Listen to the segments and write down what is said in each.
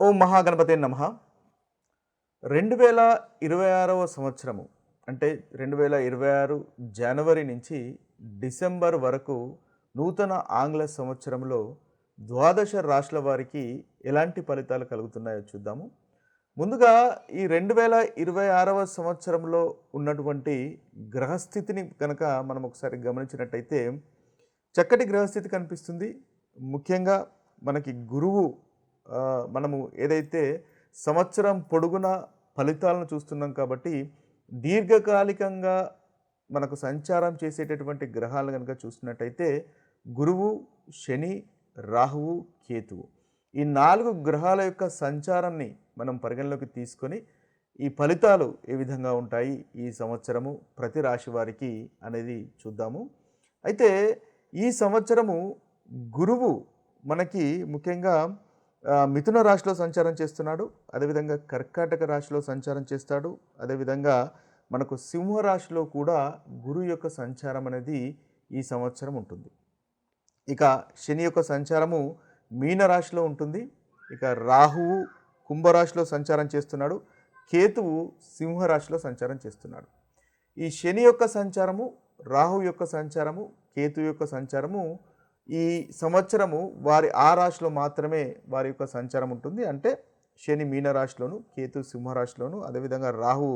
ఓం మహాగణపతే నమః. 2026వ సంవత్సరము అంటే 2026 జనవరి నుంచి డిసెంబర్ వరకు నూతన ఆంగ్ల సంవత్సరంలో ద్వాదశ రాశుల వారికి ఎలాంటి ఫలితాలు కలుగుతున్నాయో చూద్దాము. ముందుగా ఈ 2026వ సంవత్సరంలో ఉన్నటువంటి గ్రహస్థితిని కనుక మనం ఒకసారి గమనించినట్టయితే చక్కటి గ్రహస్థితి కనిపిస్తుంది. ముఖ్యంగా మనకి గురువు మనము ఏదైతే సంవత్సరం పొడుగున ఫలితాలను చూస్తున్నాం కాబట్టి దీర్ఘకాలికంగా మనకు సంచారం చేసేటటువంటి గ్రహాలను కనుక చూసినట్టయితే గురువు, శని, రాహువు, కేతువు ఈ 4 గ్రహాల యొక్క సంచారాన్ని మనం పరిగణలోకి తీసుకొని ఈ ఫలితాలు ఏ విధంగా ఉంటాయి ఈ సంవత్సరము ప్రతి రాశి వారికి అనేది చూద్దాము. అయితే ఈ సంవత్సరము గురువు మనకి ముఖ్యంగా మిథున రాశిలో సంచారం చేస్తున్నాడు. అదేవిధంగా కర్కాటక రాశిలో సంచారం చేస్తాడు. అదేవిధంగా మనకు సింహరాశిలో కూడా గురువు యొక్క సంచారం అనేది ఈ సంవత్సరం ఉంటుంది. ఇక శని యొక్క సంచారము మీనరాశిలో ఉంటుంది. ఇక రాహువు కుంభరాశిలో సంచారం చేస్తున్నాడు. కేతువు సింహరాశిలో సంచారం చేస్తున్నాడు. ఈ శని యొక్క సంచారము, రాహు యొక్క సంచారము, కేతు యొక్క సంచారము ఈ సంవత్సరము వారి ఆ రాశిలో మాత్రమే వారి యొక్క సంచారం ఉంటుంది. అంటే శని మీనరాశిలోను, కేతు సింహరాశిలోను, అదేవిధంగా రాహు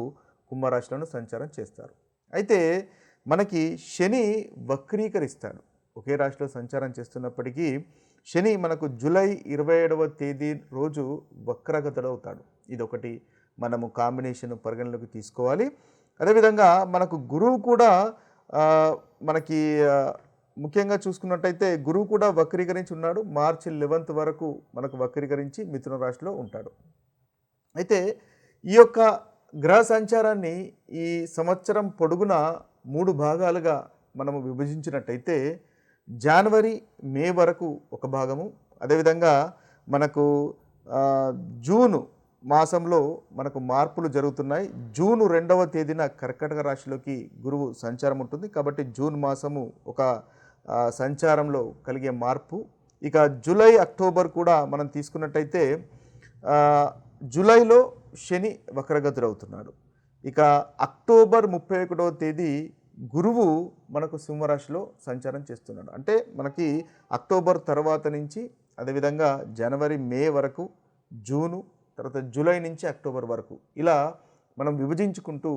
కుంభరాశిలోను సంచారం చేస్తారు. అయితే మనకి శని వక్రీకరిస్తాడు. ఒకే రాశిలో సంచారం చేస్తున్నప్పటికీ శని మనకు జూలై 27వ తేదీ రోజు వక్రగతుడవుతాడు. ఇదొకటి మనము కాంబినేషన్ పరిగణలోకి తీసుకోవాలి. అదేవిధంగా మనకు గురువు కూడా మనకి ముఖ్యంగా చూసుకున్నట్టయితే గురువు కూడా వక్రీకరించి ఉన్నాడు. మార్చి 11th వరకు మనకు వక్రీకరించి మిథున రాశిలో ఉంటాడు. అయితే ఈ యొక్క గ్రహ సంచారాన్ని ఈ సంవత్సరం పొడుగున 3 భాగాలుగా మనము విభజించినట్టయితే జనవరి, మే వరకు ఒక భాగము, అదేవిధంగా మనకు జూను మాసంలో మనకు మార్పులు జరుగుతున్నాయి. జూన్ 2వ తేదీన కర్కాటక రాశిలోకి గురువు సంచారం ఉంటుంది. కాబట్టి జూన్ మాసము ఒక సంచారంలో కలిగే మార్పు. ఇక జూలై, అక్టోబర్ కూడా మనం తీసుకున్నట్టయితే జూలైలో శని వక్రగతుడవుతున్నాడు. ఇక అక్టోబర్ 31వ తేదీ గురువు మనకు సింహరాశిలో సంచారం చేస్తున్నాడు. అంటే మనకి అక్టోబర్ తర్వాత నుంచి అదేవిధంగా జనవరి, మే వరకు, జూను, తర్వాత జూలై నుంచి అక్టోబర్ వరకు ఇలా మనం విభజించుకుంటూ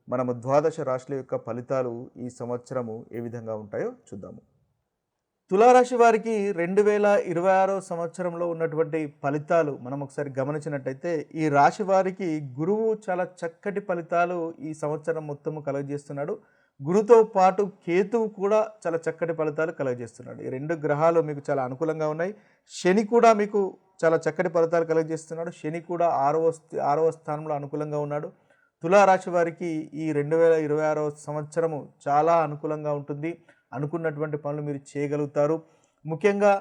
మనము ద్వాదశ రాశుల యొక్క ఫలితాలు ఈ సంవత్సరము ఏ విధంగా ఉంటాయో చూద్దాము. తులారాశి వారికి 2026 సంవత్సరంలో ఉన్నటువంటి ఫలితాలు మనం ఒకసారి గమనించినట్టయితే ఈ రాశి వారికి గురువు చాలా చక్కటి ఫలితాలు ఈ సంవత్సరం మొత్తము కలుగజేస్తున్నాడు. గురువుతో పాటు కేతువు కూడా చాలా చక్కటి ఫలితాలు కలుగజేస్తున్నాడు. ఈ 2 గ్రహాలు మీకు చాలా అనుకూలంగా ఉన్నాయి. శని కూడా మీకు చాలా చక్కటి ఫలితాలు కలుగజేస్తున్నాడు. శని కూడా 6వ స్థానంలో అనుకూలంగా ఉన్నాడు. తులారాశి వారికి ఈ 2026 సంవత్సరము చాలా అనుకూలంగా ఉంటుంది. అనుకున్నటువంటి పనులు మీరు చేయగలుగుతారు. ముఖ్యంగా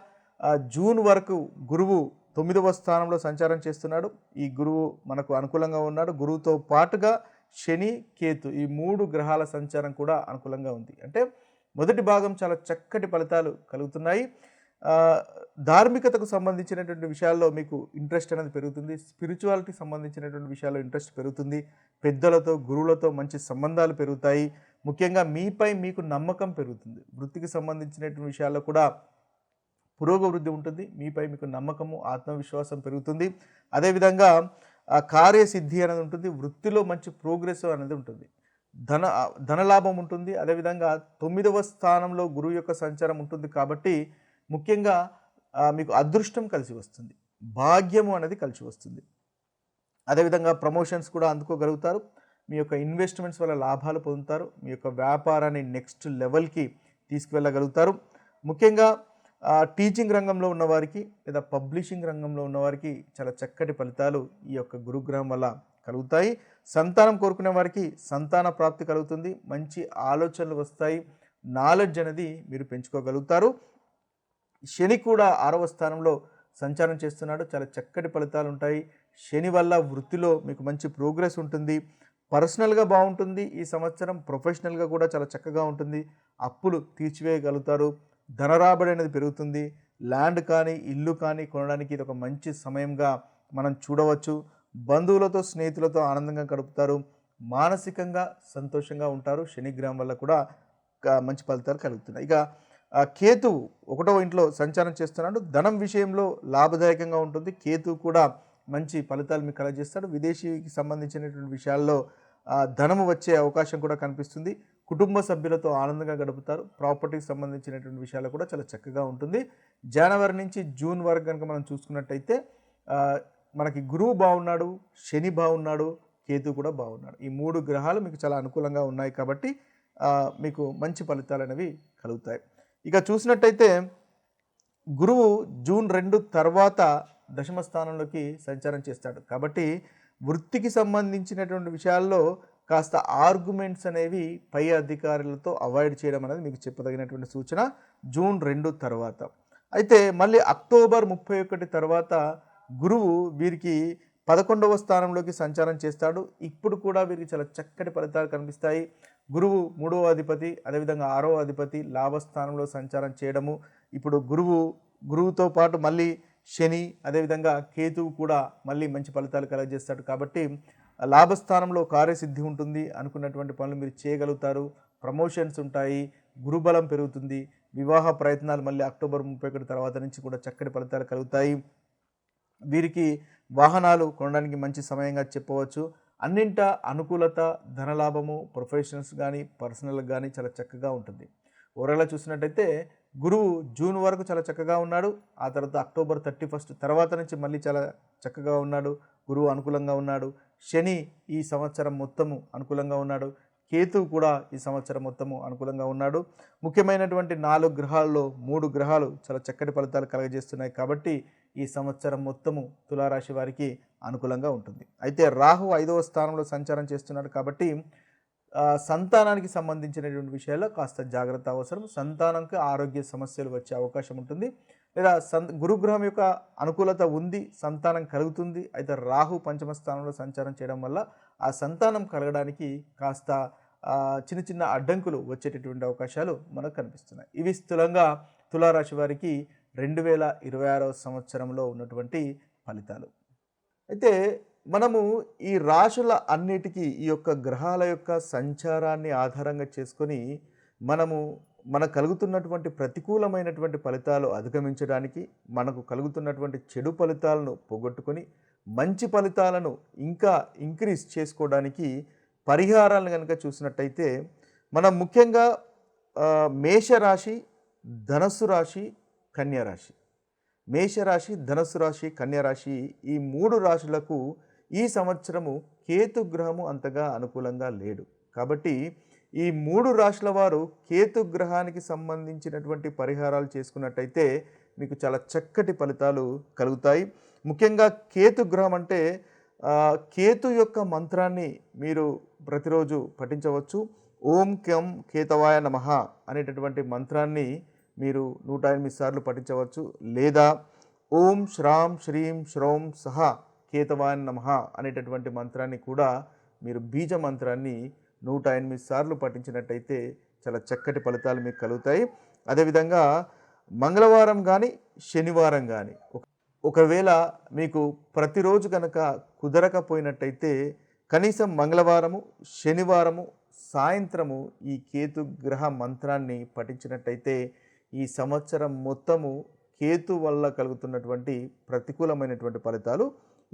జూన్ వరకు గురువు 9వ స్థానంలో సంచారం చేస్తున్నాడు. ఈ గురువు మనకు అనుకూలంగా ఉన్నాడు. గురువుతో పాటుగా శని, కేతు ఈ 3 గ్రహాల సంచారం కూడా అనుకూలంగా ఉంది. అంటే మొదటి భాగం చాలా చక్కటి ఫలితాలు కలుగుతున్నాయి. ధార్మికతకు సంబంధించినటువంటి విషయాల్లో మీకు ఇంట్రెస్ట్ అనేది పెరుగుతుంది. స్పిరిచువాలిటీ సంబంధించినటువంటి విషయాల్లో ఇంట్రెస్ట్ పెరుగుతుంది. పెద్దలతో, గురువులతో మంచి సంబంధాలు పెరుగుతాయి. ముఖ్యంగా మీపై మీకు నమ్మకం పెరుగుతుంది. వృత్తికి సంబంధించినటువంటి విషయాల్లో కూడా పురోగవృద్ధి ఉంటుంది. మీపై మీకు నమ్మకము, ఆత్మవిశ్వాసం పెరుగుతుంది. అదేవిధంగా కార్యసిద్ధి అనేది ఉంటుంది. వృత్తిలో మంచి ప్రోగ్రెస్ అనేది ఉంటుంది. ధనలాభం ఉంటుంది. అదేవిధంగా 9వ స్థానంలో గురువు యొక్క సంచారం ఉంటుంది. కాబట్టి ముఖ్యంగా మీకు అదృష్టం కలిసి వస్తుంది. భాగ్యము అనేది కలిసి వస్తుంది. అదేవిధంగా ప్రమోషన్స్ కూడా అందుకోగలుగుతారు. మీ యొక్క ఇన్వెస్ట్మెంట్స్ వల్ల లాభాలు పొందుతారు. మీ యొక్క వ్యాపారాన్ని నెక్స్ట్ లెవెల్కి తీసుకువెళ్ళగలుగుతారు. ముఖ్యంగా టీచింగ్ రంగంలో ఉన్నవారికి లేదా పబ్లిషింగ్ రంగంలో ఉన్నవారికి చాలా చక్కటి ఫలితాలు ఈ యొక్క గురుగ్రహం వల్ల కలుగుతాయి. సంతానం కోరుకునే వారికి సంతాన ప్రాప్తి కలుగుతుంది. మంచి ఆలోచనలు వస్తాయి. నాలెడ్జ్ అనేది మీరు పెంచుకోగలుగుతారు. శని కూడా 6వ స్థానంలో సంచారం చేస్తున్నాడు. చాలా చక్కటి ఫలితాలు ఉంటాయి. శని వల్ల వృత్తిలో మీకు మంచి ప్రోగ్రెస్ ఉంటుంది. పర్సనల్గా బాగుంటుంది ఈ సంవత్సరం. ప్రొఫెషనల్గా కూడా చాలా చక్కగా ఉంటుంది. అప్పులు తీర్చివేయగలుగుతారు. ధనరాబడి అనేది పెరుగుతుంది. ల్యాండ్ కానీ ఇల్లు కానీ కొనడానికి ఇది ఒక మంచి సమయంగా మనం చూడవచ్చు. బంధువులతో స్నేహితులతో ఆనందంగా గడుపుతారు. మానసికంగా సంతోషంగా ఉంటారు. శనిగ్రహం వల్ల కూడా మంచి ఫలితాలు కలుగుతున్నాయి. ఇక కేతువు 1వ ఇంట్లో సంచారం చేస్తున్నాడు. ధనం విషయంలో లాభదాయకంగా ఉంటుంది. కేతువు కూడా మంచి ఫలితాలు మీకు కలగజేస్తాడు. విదేశీకి సంబంధించినటువంటి విషయాల్లో ధనము వచ్చే అవకాశం కూడా కనిపిస్తుంది. కుటుంబ సభ్యులతో ఆనందంగా గడుపుతారు. ప్రాపర్టీకి సంబంధించినటువంటి విషయాలు కూడా చాలా చక్కగా ఉంటుంది. జనవరి నుంచి జూన్ వరకు కనుక మనం చూసుకున్నట్టయితే మనకి గురువు బాగున్నాడు, శని బాగున్నాడు, కేతు కూడా బాగున్నాడు. ఈ 3 గ్రహాలు మీకు చాలా అనుకూలంగా ఉన్నాయి కాబట్టి మీకు మంచి ఫలితాలు అనేవి కలుగుతాయి. ఇక చూసినట్టయితే గురువు జూన్ 2 తర్వాత దశమ స్థానంలోకి సంచారం చేస్తాడు. కాబట్టి వృత్తికి సంబంధించినటువంటి విషయాల్లో కాస్త ఆర్గ్యుమెంట్స్ అనేవి పై అధికారులతో అవాయిడ్ చేయడం అనేది మీకు చెప్పదగినటువంటి సూచన జూన్ 2 తర్వాత. అయితే మళ్ళీ అక్టోబర్ 31 తర్వాత గురువు వీరికి 11వ స్థానంలోకి సంచారం చేస్తాడు. ఇప్పుడు కూడా వీరికి చాలా చక్కటి ఫలితాలు కనిపిస్తాయి. గురువు 3వ అధిపతి, అదేవిధంగా 6వ అధిపతి లాభస్థానంలో సంచారం చేయడము. ఇప్పుడు గురువుతో పాటు మళ్ళీ శని, అదేవిధంగా కేతువు కూడా మళ్ళీ మంచి ఫలితాలు కలగజేస్తాడు. కాబట్టి లాభస్థానంలో కార్యసిద్ధి ఉంటుంది. అనుకున్నటువంటి పనులు మీరు చేయగలుగుతారు. ప్రమోషన్స్ ఉంటాయి. గురుబలం పెరుగుతుంది. వివాహ ప్రయత్నాలు మళ్ళీ అక్టోబర్ 31 తర్వాత నుంచి కూడా చక్కటి ఫలితాలు కలుగుతాయి. వీరికి వాహనాలు కొనడానికి మంచి సమయంగా చెప్పవచ్చు. అన్నింటా అనుకూలత, ధనలాభము, ప్రొఫెషనల్స్ కానీ పర్సనల్ కానీ చాలా చక్కగా ఉంటుంది. ఓవరాల్గా చూసినట్టయితే గురువు జూన్ వరకు చాలా చక్కగా ఉన్నాడు. ఆ తర్వాత అక్టోబర్ 31 తర్వాత నుంచి మళ్ళీ చాలా చక్కగా ఉన్నాడు. గురువు అనుకూలంగా ఉన్నాడు. శని ఈ సంవత్సరం మొత్తము అనుకూలంగా ఉన్నాడు. కేతువు కూడా ఈ సంవత్సరం మొత్తము అనుకూలంగా ఉన్నాడు. ముఖ్యమైనటువంటి 4 గ్రహాల్లో 3 గ్రహాలు చాలా చక్కటి ఫలితాలు కలగజేస్తున్నాయి. కాబట్టి ఈ సంవత్సరం మొత్తము తులారాశి వారికి అనుకూలంగా ఉంటుంది. అయితే రాహు 5వ స్థానంలో సంచారం చేస్తున్నాడు. కాబట్టి సంతానానికి సంబంధించినటువంటి విషయాల్లో కాస్త జాగ్రత్త అవసరం. సంతానంకి ఆరోగ్య సమస్యలు వచ్చే అవకాశం ఉంటుంది. లేదా గురుగ్రహం యొక్క అనుకూలత ఉంది, సంతానం కలుగుతుంది. అయితే రాహు 5వ స్థానంలో సంచారం చేయడం వల్ల ఆ సంతానం కలగడానికి కాస్త చిన్న చిన్న అడ్డంకులు వచ్చేటటువంటి అవకాశాలు మనకు కనిపిస్తున్నాయి. ఇవి స్థూలంగా తులారాశి వారికి 2026వ సంవత్సరంలో ఉన్నటువంటి ఫలితాలు. అయితే మనము ఈ రాశుల అన్నిటికీ ఈ యొక్క గ్రహాల యొక్క సంచారాన్ని ఆధారంగా చేసుకొని మనకు కలుగుతున్నటువంటి ప్రతికూలమైనటువంటి ఫలితాలు అధిగమించడానికి, మనకు కలుగుతున్నటువంటి చెడు ఫలితాలను పోగొట్టుకొని మంచి ఫలితాలను ఇంకా ఇంక్రీజ్ చేసుకోవడానికి పరిహారాలను కనుక చూసినట్టయితే మనం ముఖ్యంగా మేషరాశి, ధనస్సు రాశి, కన్యారాశి, మేషరాశి, ధనస్సు రాశి, కన్యారాశి ఈ 3 రాశులకు ఈ సంవత్సరము కేతు గ్రహము అంతగా అనుకూలంగా లేడు. కాబట్టి ఈ 3 రాశుల వారు కేతు గ్రహానికి సంబంధించినటువంటి పరిహారాలు చేసుకున్నట్టయితే మీకు చాలా చక్కటి ఫలితాలు కలుగుతాయి. ముఖ్యంగా కేతు గ్రహం అంటే కేతు యొక్క మంత్రాన్ని మీరు ప్రతిరోజు పఠించవచ్చు. ఓం కెం కేతవాయ నమః అనేటటువంటి మంత్రాన్ని మీరు 108 సార్లు పఠించవచ్చు. లేదా ఓం శ్రాం శ్రీం శ్రౌం సహ కేతవాయ నమః అనేటటువంటి మంత్రాన్ని కూడా మీరు బీజ మంత్రాన్ని 108 సార్లు పఠించినట్టయితే చాలా చక్కటి ఫలితాలు మీకు కలుగుతాయి. అదేవిధంగా మంగళవారం కానీ శనివారం కానీ ఒకవేళ మీకు ప్రతిరోజు కనుక కుదరకపోయినట్టయితే కనీసం మంగళవారము శనివారము సాయంత్రము ఈ కేతు గ్రహ మంత్రాన్ని పఠించినట్టయితే ఈ సంవత్సరం మొత్తము కేతు వల్ల కలుగుతున్నటువంటి ప్రతికూలమైనటువంటి ఫలితాలు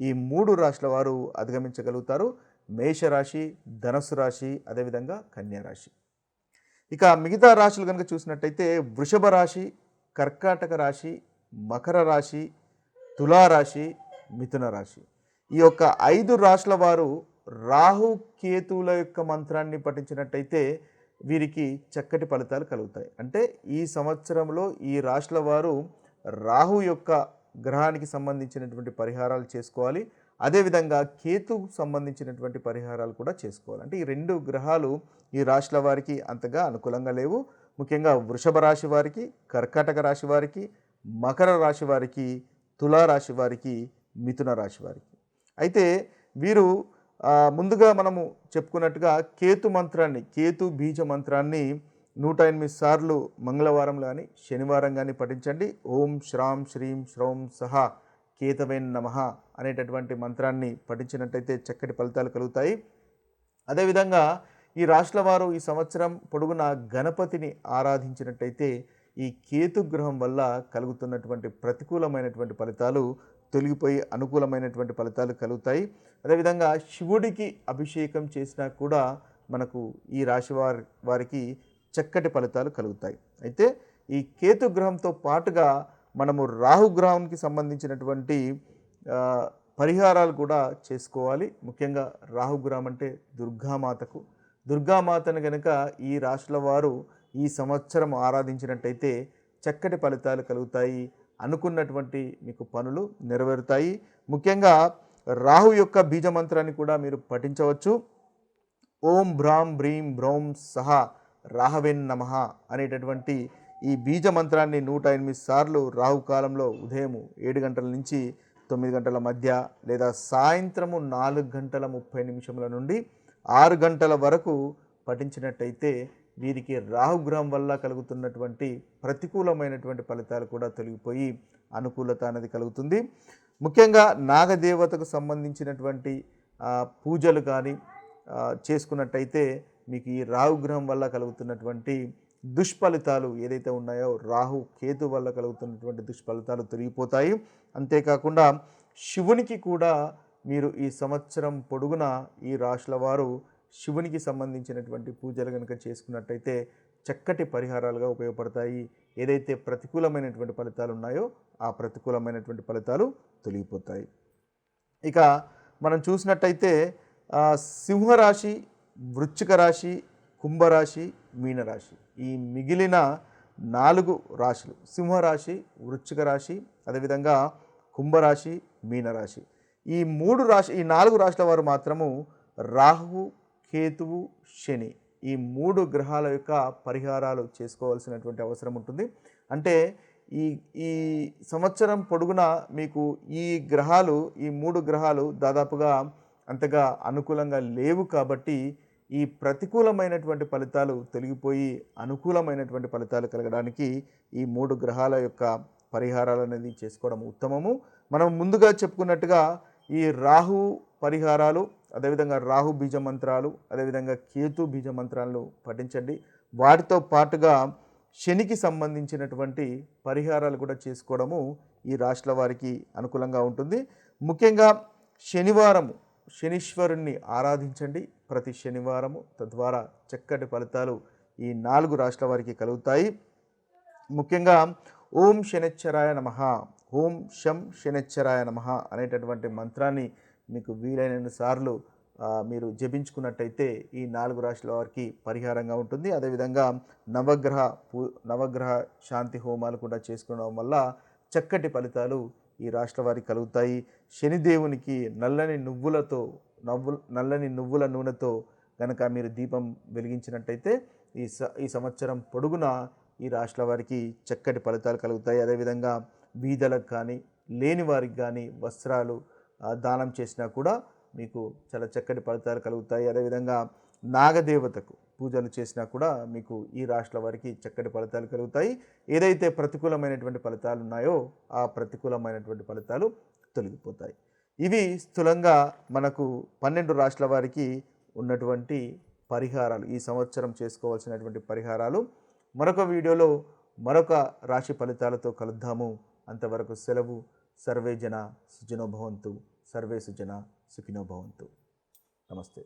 ఈ 3 రాశుల వారు అధిగమించగలుగుతారు. మేషరాశి, ధనస్సు రాశి, అదేవిధంగా కన్యారాశి. ఇక మిగతా రాశులు కనుక చూసినట్టయితే వృషభ రాశి, కర్కాటక రాశి, మకర రాశి, తులారాశి, మిథున రాశి. ఈ యొక్క 5 రాశుల వారు రాహు కేతువుల యొక్క మంత్రాన్ని పఠించినట్టయితే వీరికి చక్కటి ఫలితాలు కలుగుతాయి. అంటే ఈ సంవత్సరంలో ఈ రాశుల వారు రాహు యొక్క గ్రహానికి సంబంధించినటువంటి పరిహారాలు చేసుకోవాలి. అదేవిధంగా కేతుకు సంబంధించినటువంటి పరిహారాలు కూడా చేసుకోవాలి. అంటే ఈ 2 గ్రహాలు ఈ రాశుల వారికి అంతగా అనుకూలంగా లేవు. ముఖ్యంగా వృషభ రాశి వారికి, కర్కాటక రాశి వారికి, మకర రాశి వారికి, తులారాశి వారికి, మిథున రాశి వారికి. అయితే వీరు ముందుగా మనము చెప్పుకున్నట్టుగా కేతు మంత్రాన్ని, కేతు బీజ మంత్రాన్ని 108 సార్లు మంగళవారం కానీ శనివారం కానీ పఠించండి. ఓం శ్రాం శ్రీం శ్రౌం సహ కేతవే నమః అనేటటువంటి మంత్రాన్ని పఠించినట్టయితే చక్కటి ఫలితాలు కలుగుతాయి. అదేవిధంగా ఈ రాశుల వారు ఈ సంవత్సరం పొడుగునా గణపతిని ఆరాధించినట్టయితే ఈ కేతు గ్రహం వల్ల కలుగుతున్నటువంటి ప్రతికూలమైనటువంటి ఫలితాలు తొలగిపోయి అనుకూలమైనటువంటి ఫలితాలు కలుగుతాయి. అదేవిధంగా శివుడికి అభిషేకం చేసినా కూడా మనకు ఈ రాశి వారికి చక్కటి ఫలితాలు కలుగుతాయి. అయితే ఈ కేతు గ్రహంతో పాటుగా మనము రాహుగ్రహానికి సంబంధించినటువంటి పరిహారాలు కూడా చేసుకోవాలి. ముఖ్యంగా రాహుగ్రహం అంటే దుర్గామాతను కనుక ఈ రాశుల వారు ఈ సంవత్సరం ఆరాధించినట్టయితే చక్కటి ఫలితాలు కలుగుతాయి. అనుకున్నటువంటి మీకు పనులు నెరవేరుతాయి. ముఖ్యంగా రాహు యొక్క బీజమంత్రాన్ని కూడా మీరు పఠించవచ్చు. ఓం భ్రాం భ్రీం భ్రౌం సహ రాహవేన్ నమః అనేటటువంటి ఈ బీజ మంత్రాన్ని 108 సార్లు రాహుకాలంలో ఉదయం 7 గంటల నుంచి 9 గంటల మధ్య లేదా సాయంత్రము 4 గంటల 30 నిమిషముల నుండి 6 గంటల వరకు పఠించినట్టయితే వీరికి రాహుగ్రహం వల్ల కలుగుతున్నటువంటి ప్రతికూలమైనటువంటి ఫలితాలు కూడా తొలగిపోయి అనుకూలత అనేది కలుగుతుంది. ముఖ్యంగా నాగదేవతకు సంబంధించినటువంటి పూజలు కానీ చేసుకున్నట్టయితే మీకు ఈ రాహుగ్రహం వల్ల కలుగుతున్నటువంటి దుష్ఫలితాలు ఏదైతే ఉన్నాయో రాహు కేతు వల్ల కలుగుతున్నటువంటి దుష్ఫలితాలు తొలగిపోతాయి. అంతేకాకుండా శివునికి కూడా మీరు ఈ సంవత్సరం పొడుగున ఈ రాశుల వారు శివునికి సంబంధించినటువంటి పూజలు కనుక చేసుకున్నట్టయితే చక్కటి పరిహారాలుగా ఉపయోగపడతాయి. ఏదైతే ప్రతికూలమైనటువంటి ఫలితాలు ఉన్నాయో ఆ ప్రతికూలమైనటువంటి ఫలితాలు తొలగిపోతాయి. ఇక మనం చూసినట్టయితే సింహరాశి, వృశ్చిక రాశి, కుంభరాశి, మీనరాశి ఈ మిగిలిన 4 రాశులు సింహరాశి, వృశ్చిక రాశి, అదేవిధంగా కుంభరాశి, మీనరాశి ఈ 4 రాశుల వారు మాత్రము రాహువు, కేతువు, శని ఈ 3 గ్రహాల యొక్క పరిహారాలు చేసుకోవాల్సినటువంటి అవసరం ఉంటుంది. అంటే ఈ సంవత్సరం పొడుగున మీకు ఈ 3 గ్రహాలు దాదాపుగా అంతగా అనుకూలంగా లేవు కాబట్టి ఈ ప్రతికూలమైనటువంటి ఫలితాలు తొలగిపోయి అనుకూలమైనటువంటి ఫలితాలు కలగడానికి ఈ 3 గ్రహాల యొక్క పరిహారాలు అనేది చేసుకోవడం ఉత్తమము. మనం ముందుగా చెప్పుకున్నట్టుగా ఈ రాహు పరిహారాలు, అదేవిధంగా రాహు బీజ మంత్రాలు, అదేవిధంగా కేతు బీజ మంత్రాలను పఠించండి. వాటితో పాటుగా శనికి సంబంధించినటువంటి పరిహారాలు కూడా చేసుకోవడము ఈ రాశుల వారికి అనుకూలంగా ఉంటుంది. ముఖ్యంగా శనీశ్వరుణ్ణి ఆరాధించండి ప్రతి శనివారము. తద్వారా చక్కటి ఫలితాలు ఈ 4 రాశుల వారికి కలుగుతాయి. ముఖ్యంగా ఓం శనిశ్చరాయ నమః, ఓం శం శనిశ్చరాయ నమః అనేటటువంటి మంత్రాన్ని మీకు వీలైన సార్లు మీరు జపించుకున్నట్టయితే ఈ 4 రాశుల వారికి పరిహారంగా ఉంటుంది. అదేవిధంగా నవగ్రహ శాంతి హోమాలు కూడా చేసుకోవడం వల్ల చక్కటి ఫలితాలు ఈ రాశుల వారికి కలుగుతాయి. శనిదేవునికి నల్లని నువ్వుల నూనెతో కనుక మీరు దీపం వెలిగించినట్టయితే ఈ సంవత్సరం పొడుగున ఈ రాశుల వారికి చక్కటి ఫలితాలు కలుగుతాయి. అదేవిధంగా బీదలకు కానీ లేని వారికి కానీ వస్త్రాలు దానం చేసినా కూడా మీకు చాలా చక్కటి ఫలితాలు కలుగుతాయి. అదేవిధంగా నాగదేవతకు పూజలు చేసినా కూడా మీకు ఈ రాశుల వారికి చక్కటి ఫలితాలు కలుగుతాయి. ఏదైతే ప్రతికూలమైనటువంటి ఫలితాలు ఉన్నాయో ఆ ప్రతికూలమైనటువంటి ఫలితాలు తొలగిపోతాయి. ఇవి స్థూలంగా మనకు 12 రాశుల వారికి ఉన్నటువంటి పరిహారాలు, ఈ సంవత్సరం చేసుకోవాల్సినటువంటి పరిహారాలు. మరొక వీడియోలో మరొక రాశి ఫలితాలతో కలుద్దాము. అంతవరకు సెలవు. సర్వే జన సుఖినో భవంతు. సర్వే సుజన సుఖినో భవంతు. నమస్తే.